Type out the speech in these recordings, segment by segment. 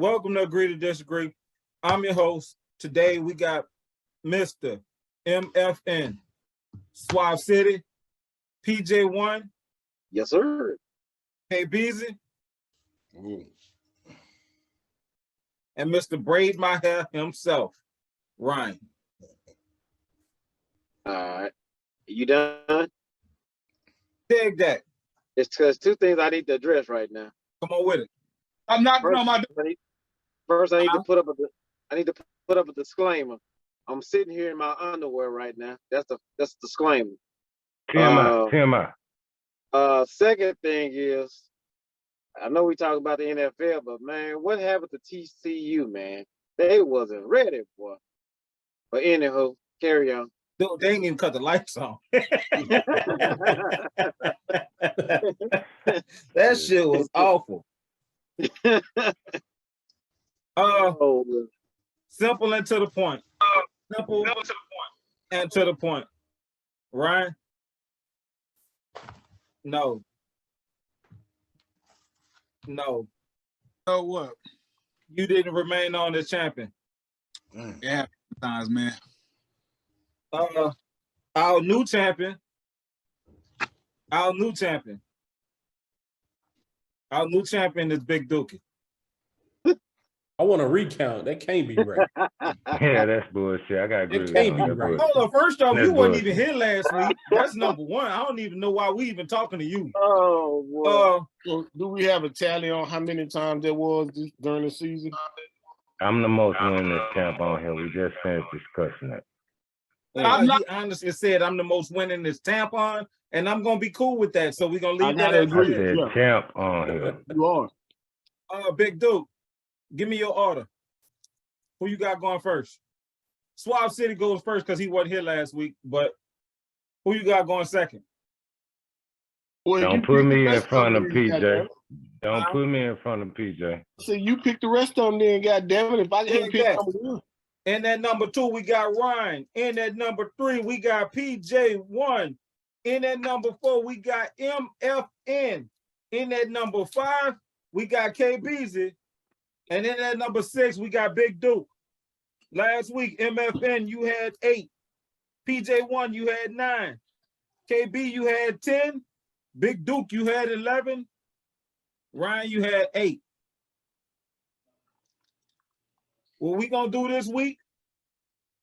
Welcome to Agree to Disagree. I'm your host. Today we got Mr. MFN, Swab City, PJ1. Yes, sir. Hey, Beezy. And Mr. Braid My Hair himself, Ryan. All right. You done? Dig that. It's because two things I need to address right now. Come on with it. I'm not on my. First, I need to put up a disclaimer. I'm sitting here in my underwear right now. That's the disclaimer. TMI. Second thing is, I know we talk about the NFL, but man, what happened to TCU, man? They wasn't ready, boy. But anyhow, carry on. Dude, they ain't even cut the lights on. That shit was awful. Simple and to the point. Simple and to the point. Ryan? No. Oh, what? You didn't remain on as champion. Yeah, sometimes, man. Our new champion is Big Dookie. I want to recount. That can't be right. Yeah, that's bullshit. I gotta agree. It can't be right. Hold on, first off, That's you wasn't bullshit. even here last week. That's number one. I don't even know why we even talking to you. Oh, boy. So do we have a tally on how many times there was during the season? I'm the most winningest champ on here. We just finished discussing that. He honestly said I'm the most winningest tampon, and I'm gonna be cool with that. So we're gonna leave that gotta at I agree. said Yeah. champ on here. You are. Big Duke, give me your order. Who you got going first? Swab City goes first because he wasn't here last week, but who you got going second? Well, Don't you put pick the me in rest front of them, then, PJ. goddamn it. Don't put me in front of PJ. So you pick the rest of them, then goddamn it. If I can't pick that. number one, In that number 2, we got Ryan. In that number 3, we got PJ1. In that number 4, we got MFN. In that number 5, we got KBZ. And in that number 6, we got Big Duke. Last week, MFN, you had 8. PJ1, you had 9. KB, you had 10. Big Duke, you had 11. Ryan, you had 8. What we gonna do this week?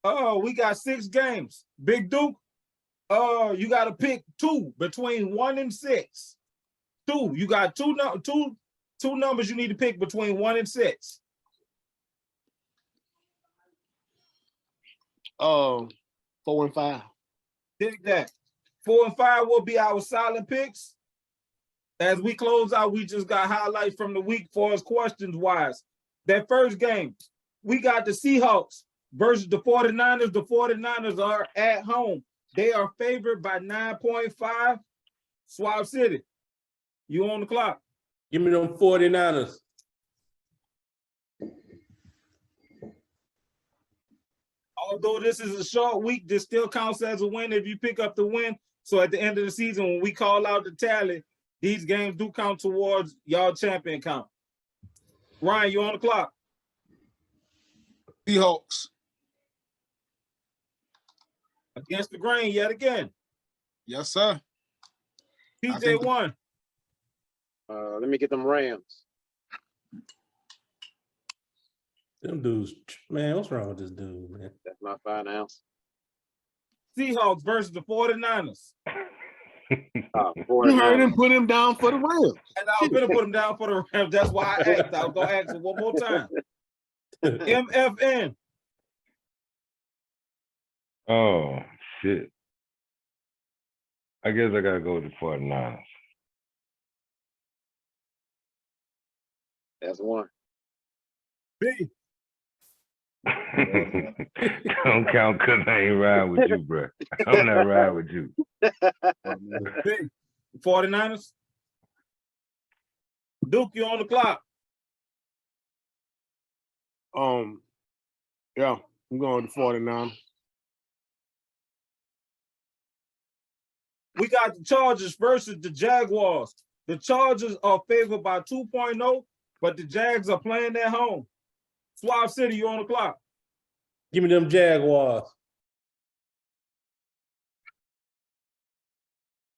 We got 6 games. Big Duke, you gotta pick 2 between 1 and 6. 2. You got two numbers you need to pick between 1 and 6. 4 and 5. Pick that. 4 and 5 will be our silent picks. As we close out, we just got highlights from the week for us questions wise. That first game, we got the Seahawks versus the 49ers. The 49ers are at home. They are favored by 9.5. Swab City, you on the clock. Give me them 49ers. Although this is a short week, this still counts as a win if you pick up the win. So at the end of the season, when we call out the tally, these games do count towards y'all champion count. Ryan, you on the clock. Seahawks. Against the grain yet again. Yes, sir. PJ1. Let me get them Rams. Them dudes, man, what's wrong with this dude, man? That's my 5 ounce. Seahawks versus the 49ers. You heard him put him down for the Rams. And I was going to put him down for the Rams. That's why I asked. I was going to ask him one more time. MFN. Oh, shit. I guess I gotta go with the 49ers. That's 1. B. Don't count because I ain't riding with you, bro. I'm not riding with you. B. 49ers. Duke, you on the clock. Yeah, I'm going to 49. We got the Chargers versus the Jaguars. The Chargers are favored by 2.0. but the Jags are playing at home. Swab City, you on the clock. Give me them Jaguars.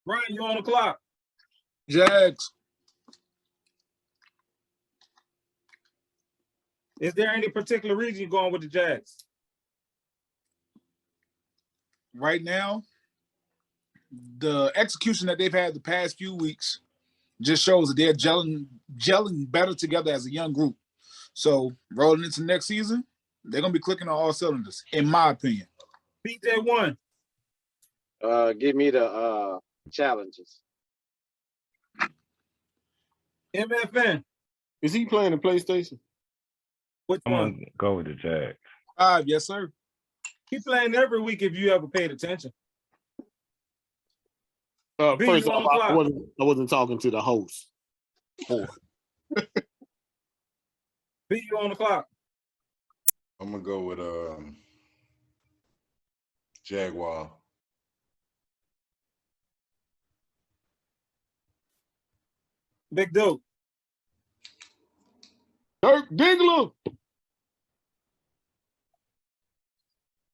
Ryan, you on the clock. Jags. Is there any particular reason you're going with the Jags? Right now, the execution that they've had the past few weeks just shows that they're gelling better together as a young group. So rolling into next season, they're gonna be clicking on all cylinders, in my opinion. PJ1. Give me the challenges. MFN. Is he playing the PlayStation? Which I'm one? gonna go with the Jags. 5, yes, sir. He's playing every week if you ever paid attention. B, First you on off, the clock. I wasn't talking to the host. B, you on the clock. I'm gonna go with Jaguar. Big Duke. Dirk Diggler.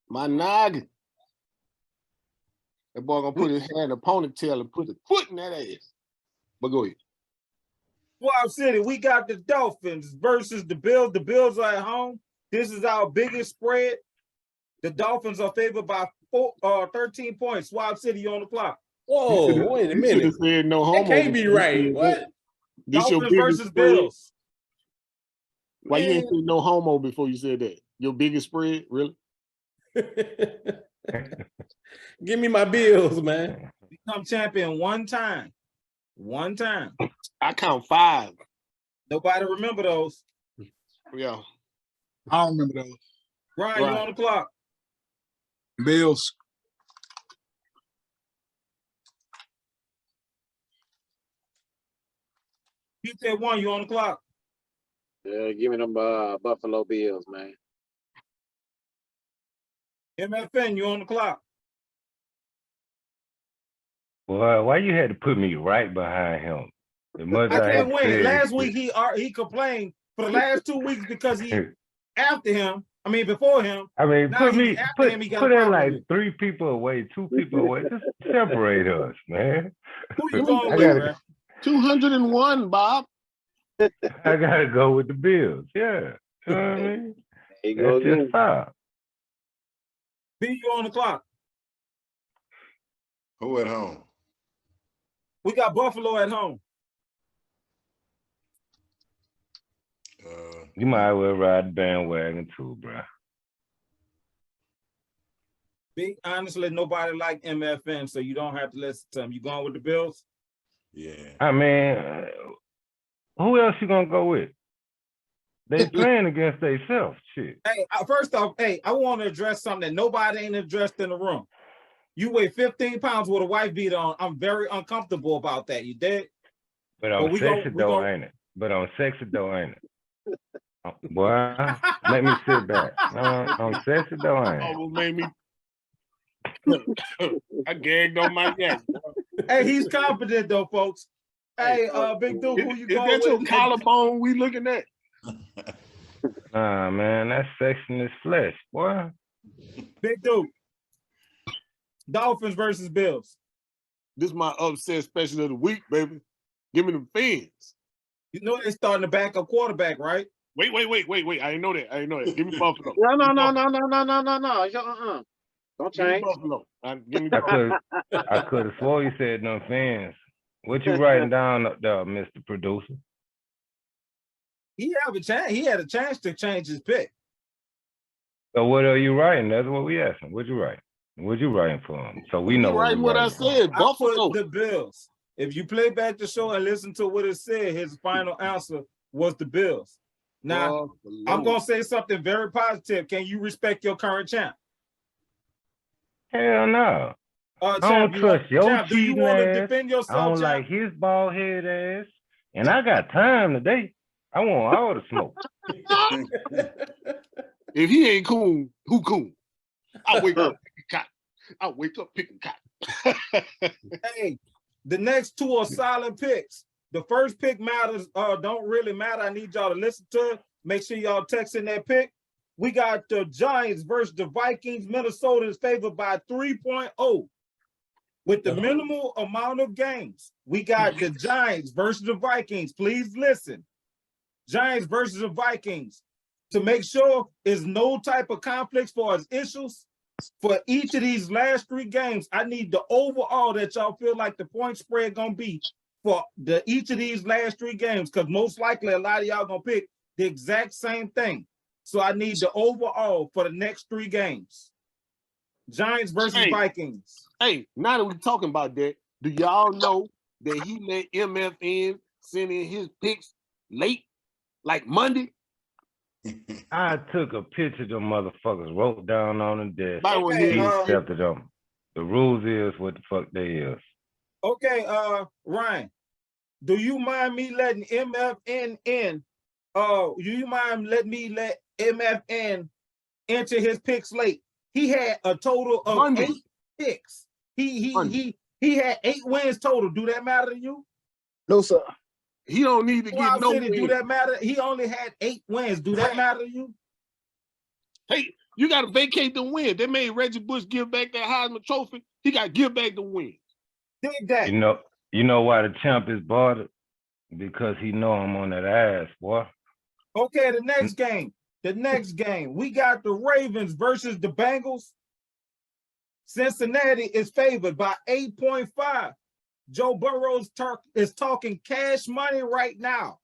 My noggin. That boy gonna put his hand in a ponytail and put a foot in that ass. But go ahead. Swab City, we got the Dolphins versus the Bills. The Bills are at home. This is our biggest spread. The Dolphins are favored by 13 points. Swab City, you on the clock. Whoa, wait a You should have minute. said no homo. That can't be right. What? This your Dolphins biggest versus spread? Bills. Why you ain't say no homo before you said that? Your biggest spread, really? Give me my Bills, man. Become champion one time. One time. I count 5. Nobody remember those. Yeah. I don't remember those. Ryan, you on the clock. Bills. PJ1, you on the clock. Give me them Buffalo Bills, man. MFN, you on the clock. Boy, why you had to put me right behind him? As much I had can't to win. say- Last week he complained for the last 2 weeks because he after him. I mean before him. I mean, Now put he's me, after him, he got put a it problem like with 3 people away, 2 people away. Just separate us, man. Who you going I with, gotta- man? 201, Bob. I gotta go with the Bills. Yeah, you know what I mean. There you go That's just again. stop. B, you on the clock. Who at home? We got Buffalo at home. You might as well ride the bandwagon too, bro. B, honestly, nobody like MFN, so you don't have to listen to him. You going with the Bills? Yeah. I mean, who else you gonna go with? They playing against themselves. Shit. Hey, first off, hey, I want to address something that nobody ain't addressed in the room. You weigh 15 pounds with a wife beater on. I'm very uncomfortable about that. You did? But on we sexy gon- though, ain't it? But on sexy though, ain't it? Boy, let me sit back. On sexy though, ain't it? Almost made me. I gagged on my gas. Hey, he's confident though, folks. Hey, Big Duke, who you Is going that your with? collarbone we looking at? Nah, man, that's sexing his flesh, boy. Big Duke. Dolphins versus Bills. This is my upset special of the week, baby. Give me them fans. You know they're starting to back up quarterback, right? Wait. I didn't know that. Give me Buffalo. No. Don't Give me change. Buffalo. Give me I Buffalo. could have swore you said no fans. What you writing down up there, Mr. Producer? He had a chance to change his pick. So what are you writing? That's what we asking. What you writing? What you writing for him? So we know You writing we what I writing for. said. I Buffalo. put the Bills. If you play back the show and listen to what it said, his final answer was the Bills. Now, I'm going to say something very positive. Can you respect your current champ? Hell no. I Champ, don't trust your Champ, do you cheating want to ass. defend I yourself, don't Champ? like his bald head ass. And I got time today. I want all the smoke. If he ain't cool, who cool? I wake up picking cotton. Hey, the next two are silent picks. The first pick matters, don't really matter. I need y'all to listen to it. Make sure y'all text in that pick. We got the Giants versus the Vikings. Minnesota is favored by 3.0. With the minimal amount of games, we got the Giants versus the Vikings. Please listen. Giants versus the Vikings. To make sure there's no type of conflicts for us issues, for each of these last 3 games, I need the overall that y'all feel like the point spread gonna be for each of these last 3 games, because most likely a lot of y'all gonna pick the exact same thing. So I need the overall for the next 3 games. Giants versus Vikings. Hey, now that we're talking about that, do y'all know that he let MFN send in his picks late, like Monday? I took a picture of them motherfuckers, wrote down on the desk. Okay, He accepted them. The rules is what the fuck they is. Okay, Ryan, do you mind me letting MFN in? Do you mind letting me let MFN enter his picks late? He had a total of Monday. 8 picks. He had 8 wins total. Do that matter to you? No, sir. He don't need to get Wild no City, do win. that matter? He only had 8 wins. Do that matter to you? Hey, you got to vacate the win. They made Reggie Bush give back that Heisman Trophy. He got to give back the win. Dig that. You know why the champ is barred? Because he know I'm on that ass, boy. Okay, the next game. The next game. We got the Ravens versus the Bengals. Cincinnati is favored by 8.5. Joe Burrow is talking cash money right now.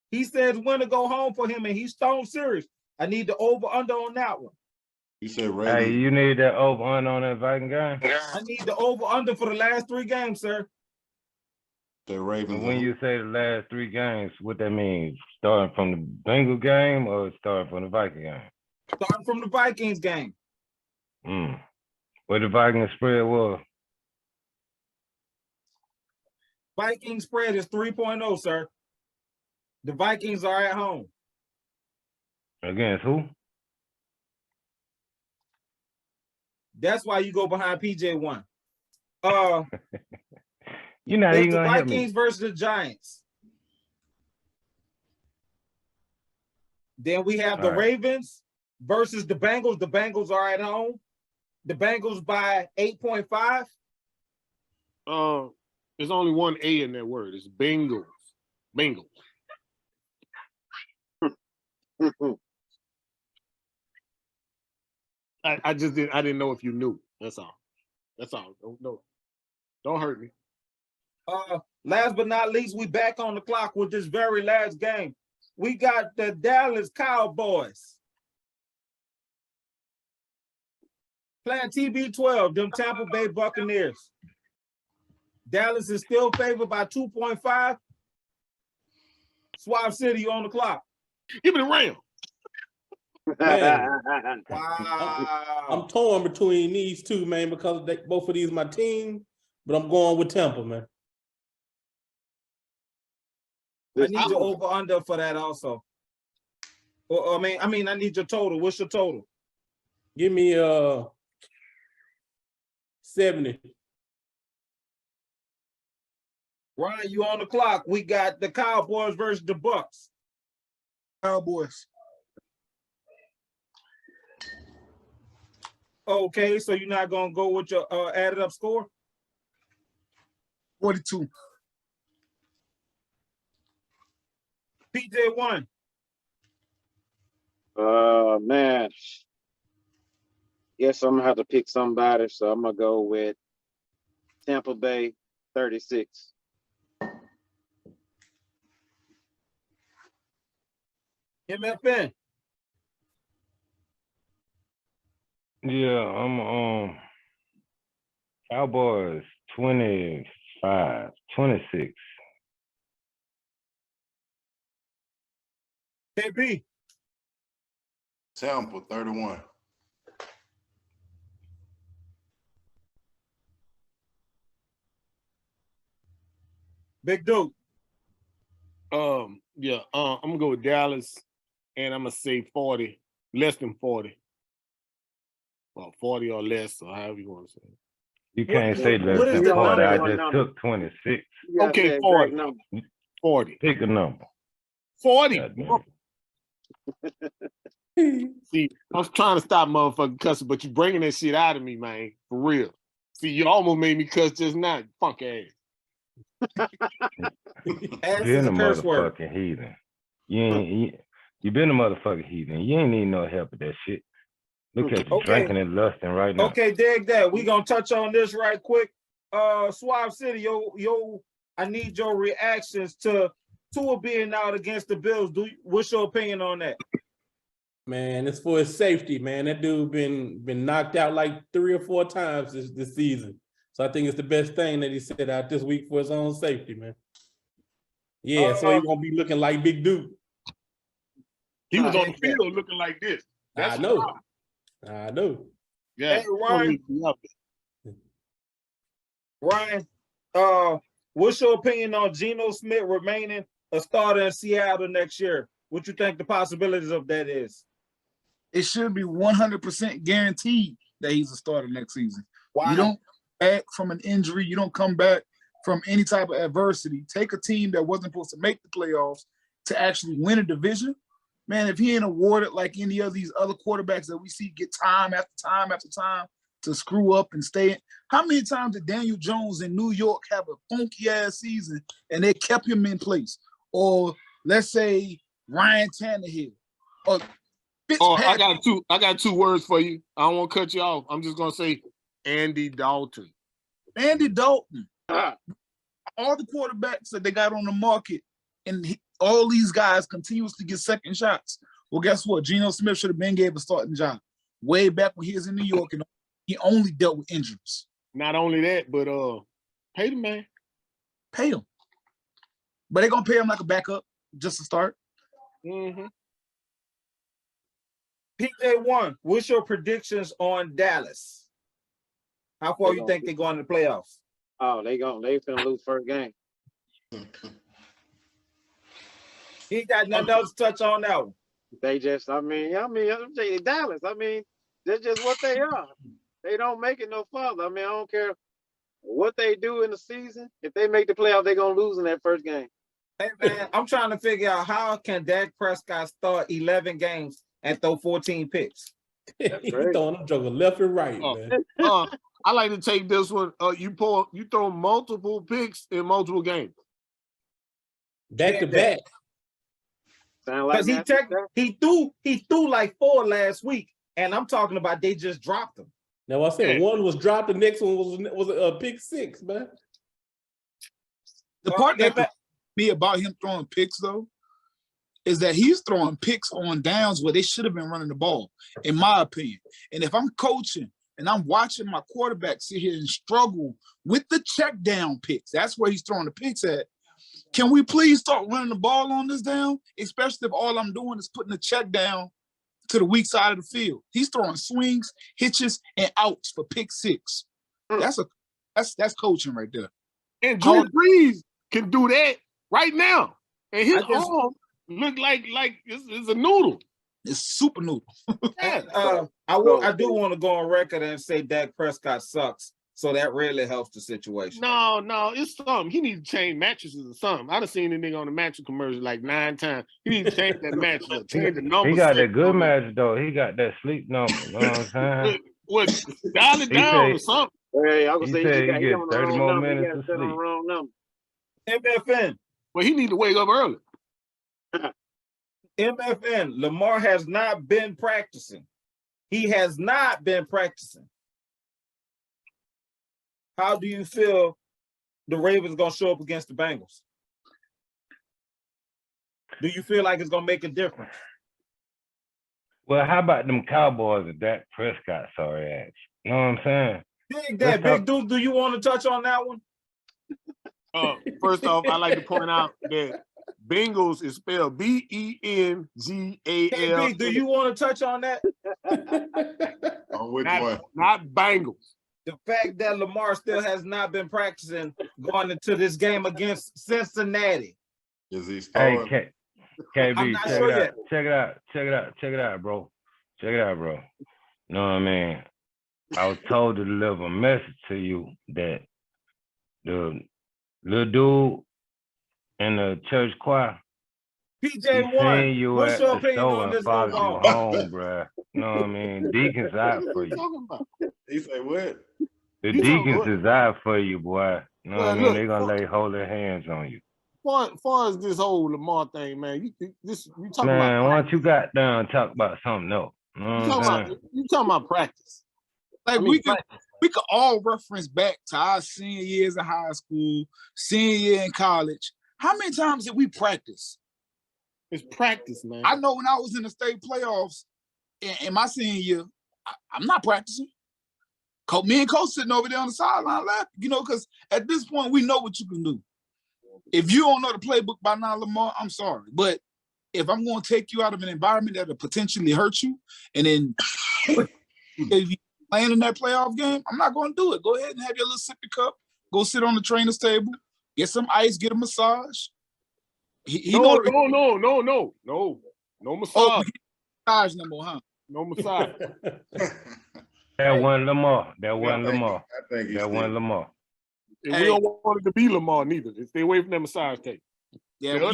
He says when to go home for him, and he's stone serious. I need the over-under on that one. You said Ravens. Hey, you need that over-under on that Viking game? I need the over-under for the last 3 games, sir. The Ravens. And when you say the last 3 games, what that means? Starting from the Bengal game or starting from the Viking game? Starting from the Vikings game. What the Viking spread was? Viking spread is 3.0, sir. The Vikings are at home. Against who? That's why you go behind PJ1. You're not It's even the gonna help me. Vikings versus the Giants. Then we have the Ravens versus the Bengals. The Bengals are at home. The Bengals by 8.5. There's only one A in that word. It's Bengals. Bengals. I didn't know if you knew. That's all. That's all. Don't hurt me. Last but not least, we back on the clock with this very last game. We got the Dallas Cowboys playing TB12, them Tampa Bay Buccaneers. Dallas is still favored by 2.5. Swab City, you on the clock. Give me the Rams. Man, Wow. I'm torn between these two, man, because both of these my team, but I'm going with Tampa, man. I need your over under for that also. I mean, I need your total. What's your total? Give me 70. Ryan, you on the clock. We got the Cowboys versus the Bucks. Cowboys. Okay, so you're not gonna go with your added up score? 42. PJ1. Man. Guess I'm gonna have to pick somebody, so I'm gonna go with Tampa Bay 36. MFN. Yeah, I'm Cowboys 25, 26. KB. Tampa 31. Big Duke. I'm gonna go with Dallas, and I'm gonna say 40, less than 40. Well, 40 or less, or however you want to say it. You can't say less what is than the 40. I number? just took 26. Okay, 40. 40. Pick a number. 40. Goddamn. See, I was trying to stop motherfucking cussing, but you bringing that shit out of me, man. For real. See, you almost made me cuss just now, punk ass. Ass is Been a a curse word. motherfucking heathen. You been a motherfucking heathen. You ain't need no help with that shit. Look at you Okay. drinking and lusting right now. Okay, dig that. We gonna touch on this right quick. Swab City, I need your reactions to Tua being out against the Bills. What's your opinion on that? Man, it's for his safety, man. That dude been knocked out like 3 or 4 times this season. So I think it's the best thing that he said out this week for his own safety, man. Yeah, so he's gonna be looking like Big Duke. He was on the field looking like this. That's I know. I know. Yeah. Hey, Ryan, what's your opinion on Geno Smith remaining a starter in Seattle next year? What you think the possibilities of that is? It should be 100% guaranteed that he's a starter next season. Wow. You don't back from an injury. You don't come back from any type of adversity. Take a team that wasn't supposed to make the playoffs to actually win a division. Man, if he ain't awarded like any of these other quarterbacks that we see get time after time after time to screw up and stay in. How many times did Daniel Jones in New York have a funky ass season and they kept him in place? Or let's say Ryan Tannehill. Or I got two words for you. I don't want to cut you off. I'm just gonna say Andy Dalton. Andy Dalton. All the quarterbacks that they got on the market, and all these guys continuously get second shots. Well, guess what? Geno Smith should have been gave a starting job way back when he was in New York, and he only dealt with injuries. Not only that, but pay the man. Pay him. But they're gonna pay him like a backup just to start. Mm-hmm. PJ1, what's your predictions on Dallas? How far you think they're going to the playoffs? Oh, they finna lose first game. He ain't got nothing else to touch on that one. They just, I'm saying Dallas. I mean, that's just what they are. They don't make it no further. I mean, I don't care what they do in the season. If they make the playoff, they're gonna lose in that first game. Hey man, I'm trying to figure out how can Dak Prescott start 11 games and throw 14 picks. He's throwing them jokers left and right, man. I like to take this one. You throw multiple picks in multiple games. Back to back. Because he threw like 4 last week, and I'm talking about they just dropped them. Now I said one was dropped, the next one was a pick 6, man. The part that me about him throwing picks though is that he's throwing picks on downs where they should have been running the ball, in my opinion. And if I'm coaching and I'm watching my quarterback sit here and struggle with the check down picks, that's where he's throwing the picks at. Can we please start running the ball on this down? Especially if all I'm doing is putting the check down to the weak side of the field. He's throwing swings, hitches, and outs for pick 6. That's coaching right there. And Drew Brees can do that right now. And his arm look like it's a noodle. It's super noodle. Yeah. I do want to go on record and say Dak Prescott sucks. So that really helps the situation. No, it's something. He needs to change mattresses or something. I done seen the nigga on the mattress commercial like 9 times. He needs to change that mattress or change the number. He got that good mattress though. He got that sleep number. You know what I'm saying? What? Dial it down or something. Hey, I was He saying said he got he gets 30 more minutes of sleep. Wrong number. MFN. Well, he need to wake up early. MFN. Lamar has not been practicing. He has not been practicing. How do you feel the Ravens gonna show up against the Bengals? Do you feel like it's gonna make a difference? Well, how about them Cowboys with Dak Prescott? Sorry ass. You know what I'm saying? Big dude, do you want to touch on that one? First off, I like to point out that Bengals is spelled Bengal. Hey, do you want to touch on that? On which one? Not Bengals. The fact that Lamar still has not been practicing going into this game against Cincinnati. Is he starting? Hey, KB, I'm not sure yet. Check it out, bro. Check it out, bro. You know what I mean? I was told to deliver a message to you that the little dude in the church choir. He PJ1, seen you what's at your the opinion store on and this followed you overall? home, bruh. You know what I mean? Deacons out for What you you. talking about? He say what? The You talking deacons about- is out for you, boy. You know what I Well, mean? look, They're gonna lay holy hands on you. Far as this whole Lamar thing, man, you talking Man, about why don't you got down and talk about something else? You know what I'm saying? you talking about practice. Like I mean, we could all reference back to our senior years in high school, senior year in college. How many times did we practice? It's practice, man. I know when I was in the state playoffs in my senior year, I'm not practicing. Me and Coach sitting over there on the sideline laughing, because at this point we know what you can do. If you don't know the playbook by now, Lamar, I'm sorry. But if I'm going to take you out of an environment that'll potentially hurt you, and then if you playing in that playoff game, I'm not going to do it. Go ahead and have your little sippy cup. Go sit on the trainer's table, get some ice, get a massage. No massage. Oh, massage no more, huh? No massage. That wasn't Lamar. That wasn't Lamar. I think he's That wasn't Lamar. And we don't want it to be Lamar neither. Stay away from that massage tape. Yeah, The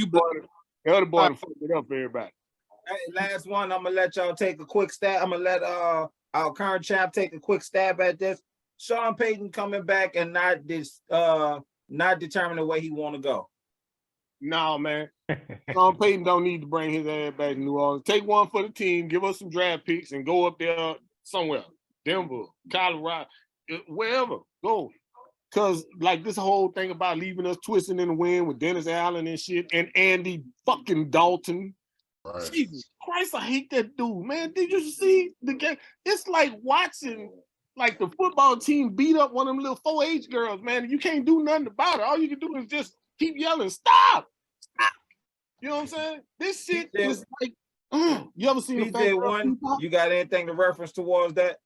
other boy fucked it up for everybody. Hey, last one, I'm gonna let y'all take a quick stab. I'm gonna let our current champ take a quick stab at this. Sean Payton coming back and not determining the way he want to go. No, man. Sean Payton don't need to bring his ass back to New Orleans. Take one for the team, give us some draft picks, and go up there somewhere. Denver, Colorado, wherever. Go. Because, like, this whole thing about leaving us twisting in the wind with Dennis Allen and shit, and Andy fucking Dalton. Right. Jesus Christ, I hate that dude, man. Did you see the game? It's like watching, like, the football team beat up one of them little 4-H girls, man. You can't do nothing about it. All you can do is just keep yelling, stop! Stop! You know what I'm saying? This shit is like, you ever seen PJ1, you got anything to reference towards that?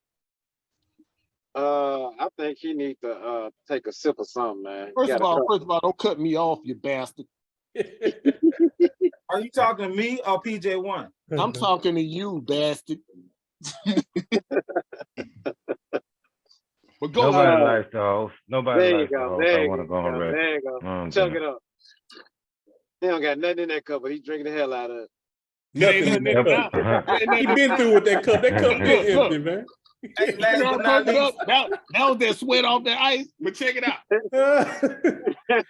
I think he needs to take a sip of something, man. First of all, don't cut me off, you bastard. Are you talking to me or PJ1? I'm talking to you, bastard. But go Nobody ahead. likes the host. Nobody There you likes the go. host. There I you want to go on go. record. There you go. Chug it up. He don't got nothing in that cup, but he's drinking the hell out of it. Nothing in that cup. He been through with that cup. That cup been empty, man. Hey, last but not least, that was that sweat off that ice, but check it out.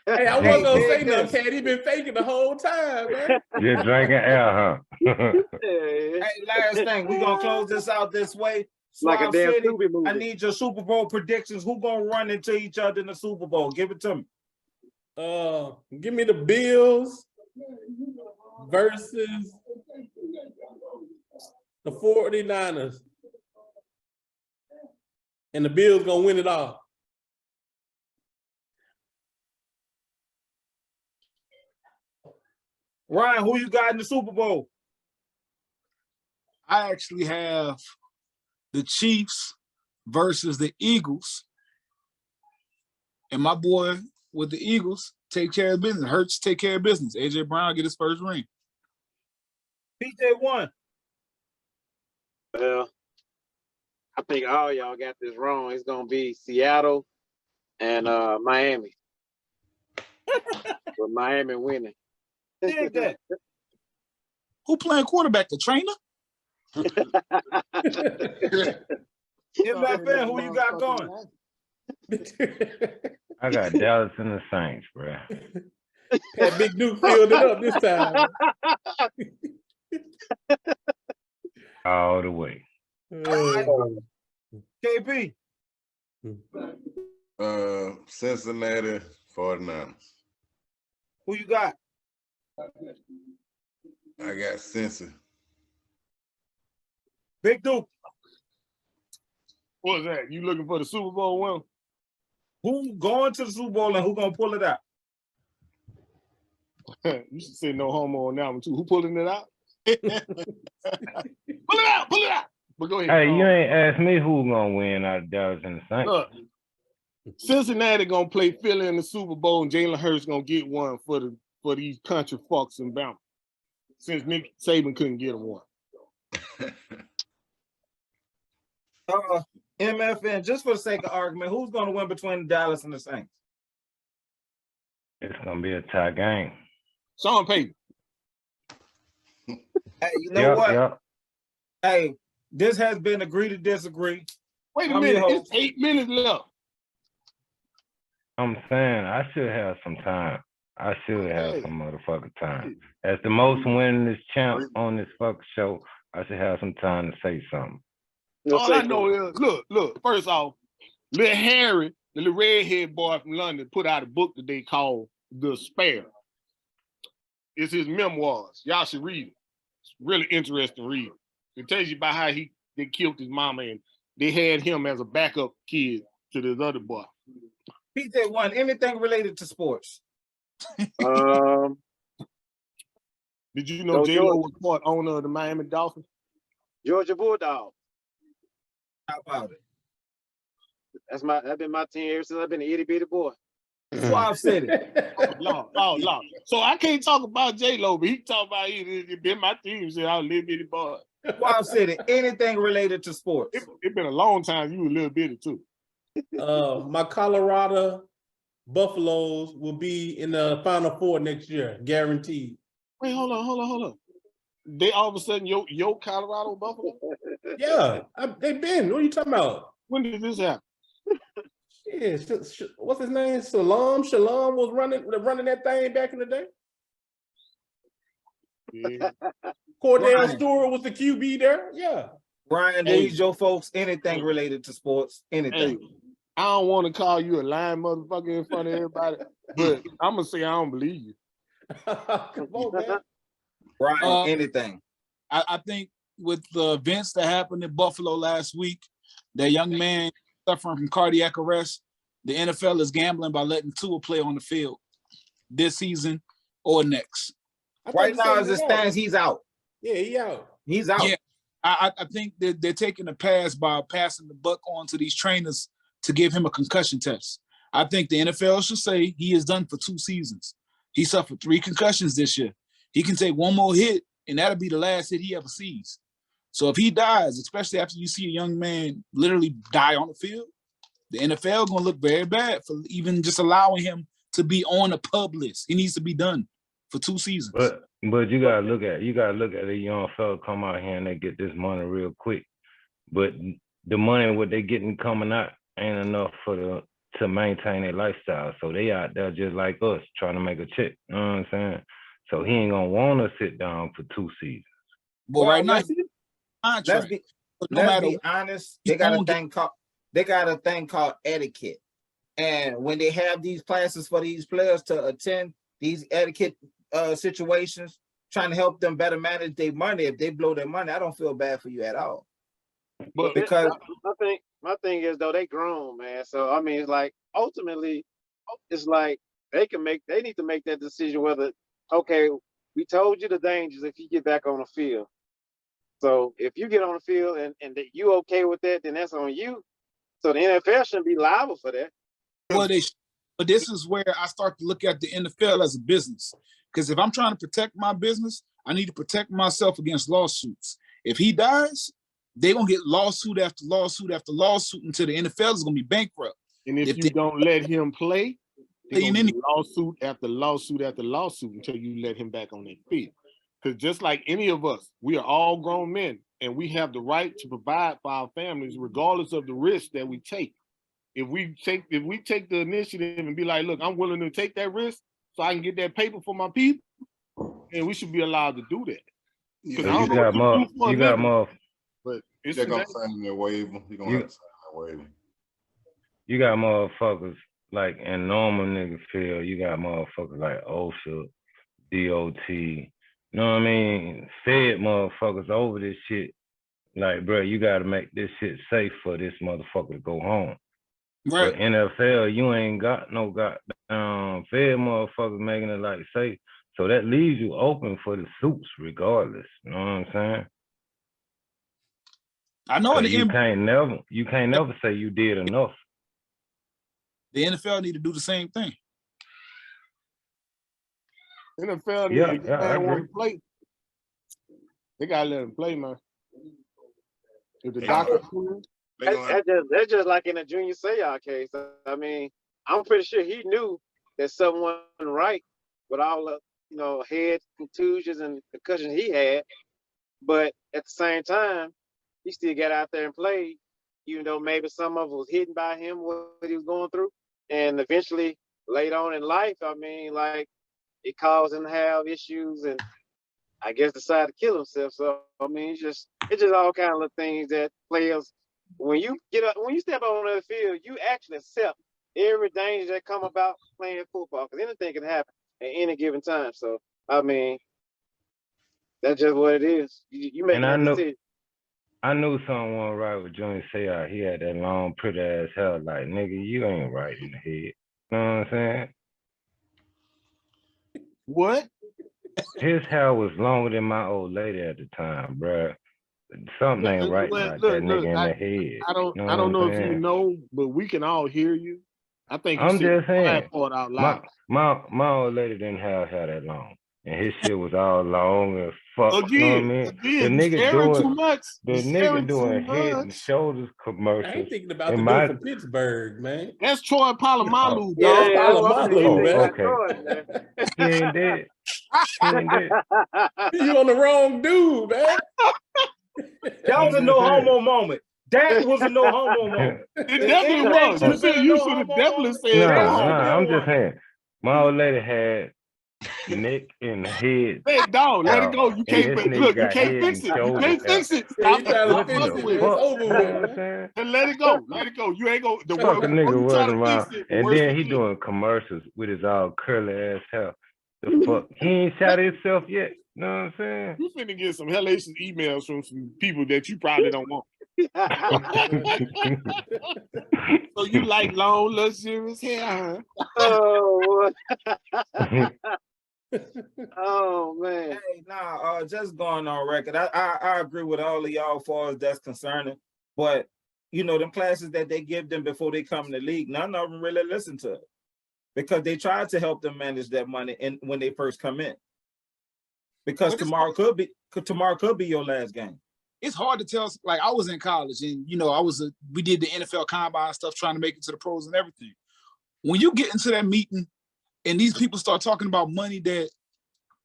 Hey, I wasn't gonna say nothing, Cat. He been faking the whole time, man. You're drinking air, huh? hey, last thing, we gonna close this out this way. Like a Swamp damn City, Scooby movie. I need your Super Bowl predictions. Who gonna run into each other in the Super Bowl? Give it to me. Give me the Bills versus the 49ers. And the Bills gonna win it all. Ryan, who you got in the Super Bowl? I actually have the Chiefs versus the Eagles. And my boy with the Eagles take care of business. Hurts take care of business. AJ Brown get his first ring. PJ1. Well, I think all y'all got this wrong. It's gonna be Seattle and Miami. With Miami winning. Dig that. Who playing quarterback? The trainer? MFN, who you got going? I got Dallas and the Saints, bro. That Big Duke filled it up this time. All the way. KP. Cincinnati 49ers. Who you got? I got Cincy. Big Duke. What's that? You looking for the Super Bowl win? Who going to the Super Bowl and who gonna pull it out? You should say no homo on that one too. Who pulling it out? Pull it out, pull it out. But go ahead. Hey, you ain't asked me who gonna win out of Dallas and the Saints. Look, Cincinnati gonna play Philly in the Super Bowl, and Jalen Hurts gonna get one for these country fucks in Bama. Since Nick Saban couldn't get him one. MFN, just for the sake of argument, who's gonna win between Dallas and the Saints? It's gonna be a tie game. Sean Payton. Hey, you know what? Yeah. Hey, this has been agree to disagree. Wait a I'm your minute. It's host. 8 minutes left. I'm saying I should have some time. I should have Hey. some motherfucking time. As the most winningest champ on this fucking show, I should have some time to say something. All I know is, look, first off, little Harry, the little redhead boy from London, put out a book that they call The Spare. It's his memoirs. Y'all should read it. It's really interesting read. It tells you about how they killed his mama and they had him as a backup kid to this other boy. PJ1, anything related to sports? Did you know J-Lo was part owner of the Miami Dolphins? Georgia Bulldog. How about it? That's been my team ever since I've been an itty bitty boy. Suave City. Lord. So I can't talk about J-Lo, but he talk about it been my team since I was a little bitty boy. Suave City. Anything related to sports? It's been a long time you were a little bitty too. My Colorado Buffaloes will be in the Final Four next year, guaranteed. Wait, hold on. They all of a sudden your Colorado Buffalo? Yeah, they've been. What are you talking about? When did this happen? Yeah, what's his name? Shalom was running that thing back in the day. Yeah. Cordell Ryan. Stewart was the QB there. Yeah. Ryan, Hey. these your folks, anything related to sports, anything. Hey, I don't want to call you a lying motherfucker in front of everybody, but I'm gonna say I don't believe you. Come on, man. Ryan, anything. I think with the events that happened in Buffalo last week, that young man suffering from cardiac arrest, the NFL is gambling by letting Tua play on the field this season or next. Right now, as it stands, he's out. Yeah, he out. He's out. Yeah, I think that they're taking a pass by passing the buck on to these trainers to give him a concussion test. I think the NFL should say he is done for 2 seasons. He suffered 3 concussions this year. He can take one more hit, and that'll be the last hit he ever sees. So if he dies, especially after you see a young man literally die on the field, the NFL gonna look very bad for even just allowing him to be on a pub list. He needs to be done for 2 seasons. But you gotta look at a young fella come out here and they get this money real quick. But the money what they getting coming out ain't enough to maintain their lifestyle. So they out there just like us trying to make a check. You know what I'm saying? So he ain't gonna want to sit down for 2 seasons. But right now, Let's be honest. They got a thing called etiquette, and when they have these classes for these players to attend these etiquette situations, trying to help them better manage their money. If they blow their money, I don't feel bad for you at all. But because my thing is though they grown, man. So I mean, it's like ultimately, it's like they need to make that decision whether okay, we told you the dangers if you get back on the field. So if you get on the field and that you okay with that, then that's on you. So the NFL shouldn't be liable for that. Well, but this is where I start to look at the NFL as a business. Because if I'm trying to protect my business, I need to protect myself against lawsuits. If he dies, they're going to get lawsuit after lawsuit after lawsuit until the NFL is going to be bankrupt. And if you don't let him play, they're Play in gonna any- be lawsuit after lawsuit after lawsuit until you let him back on that field. Because just like any of us, we are all grown men and we have the right to provide for our families regardless of the risk that we take. If we take the initiative and be like, look, I'm willing to take that risk so I can get that paper for my people, and we should be allowed to do that. Yeah, So you got more. But it's they're gonna sign him and waive him. You're gonna have to sign him and waive him. You got motherfuckers like in normal nigga field. You got motherfuckers like OSHA, DOT. You know what I mean? Fed motherfuckers over this shit. Like, bro, you got to make this shit safe for this motherfucker to go home. Right. But NFL, you ain't got no goddamn fed motherfuckers making it like safe. So that leaves you open for the suits regardless. You know what I'm saying? I know You can't never say you did enough. the NFL need to do the same thing. NFL, I want agree. to play. They gotta let him play, man. If the They doctor, That's just like in a Junior Seau case. I mean, I'm pretty sure he knew that something wasn't right with all of head contusions and concussions he had. But at the same time, he still got out there and played, even though maybe some of it was hidden by him, what he was going through. And eventually, later on in life, I mean, like, it caused him to have issues and I guess decided to kill himself. So, I mean, it's just all kind of little things that players, when you step on the field, you actually accept every danger that come about playing football, because anything can happen at any given time. So, I mean, that's just what it is. You make that decision. I knew someone right with Junior Seau. He had that long, pretty ass hair. Like, nigga, you ain't right in the head. You know what I'm saying? What? His hair was longer than my old lady at the time, bruh. Something ain't right about that nigga in the head. I don't know if you know, but we can all hear you. I think I'm just saying. Out loud. My old lady didn't have hair that long, and his shit was all long and fuck. You know what I mean? Again, the nigga doing head and shoulders commercials. I ain't thinking about the dude from Pittsburgh, man. That's Troy Polamalu, dog. Yeah, Polamalu, man. Okay. He ain't dead. You on the wrong dude, man. That was a no homo moment. That was a no homo moment. It definitely was. You should have definitely said no. I'm just saying. My old lady had neck and head. Hey, dog, let it go. You can't look. You can't fix it. You can't fix it. Stop trying to fix it. It's over with. And let it go. Let it go. You ain't go. The fuck a nigga wasn't around. And then he doing commercials with his all curly ass hair. The fuck? He ain't shot himself yet. You know what I'm saying? You finna get some hellacious emails from some people that you probably don't want. So you like long, luxurious hair, huh? Oh man. Hey, just going on record. I agree with all of y'all as far as that's concerning. But them classes that they give them before they come in the league, none of them really listen to it. Because they tried to help them manage that money when they first come in. Because tomorrow could be your last game. It's hard to tell. Like, I was in college, and we did the NFL combine stuff, trying to make it to the pros and everything. When you get into that meeting, and these people start talking about money that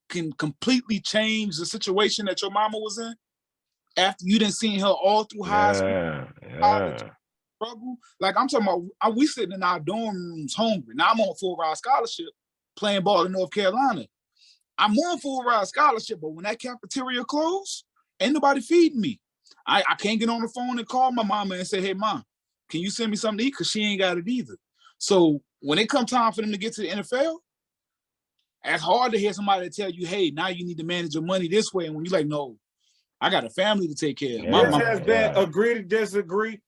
can completely change the situation that your mama was in, after you done seen her all through high school, college, struggle. Like, I'm talking about, we sitting in our dorm rooms hungry. Now I'm on a full ride scholarship, playing ball in North Carolina. I'm on full ride scholarship, but when that cafeteria closed, ain't nobody feeding me. I can't get on the phone and call my mama and say, hey, Mom, can you send me something to eat? Because she ain't got it either. So when it comes time for them to get to the NFL, it's hard to hear somebody tell you, hey, now you need to manage your money this way. And when you're like, no, I got a family to take care of. This has been agree to disagree.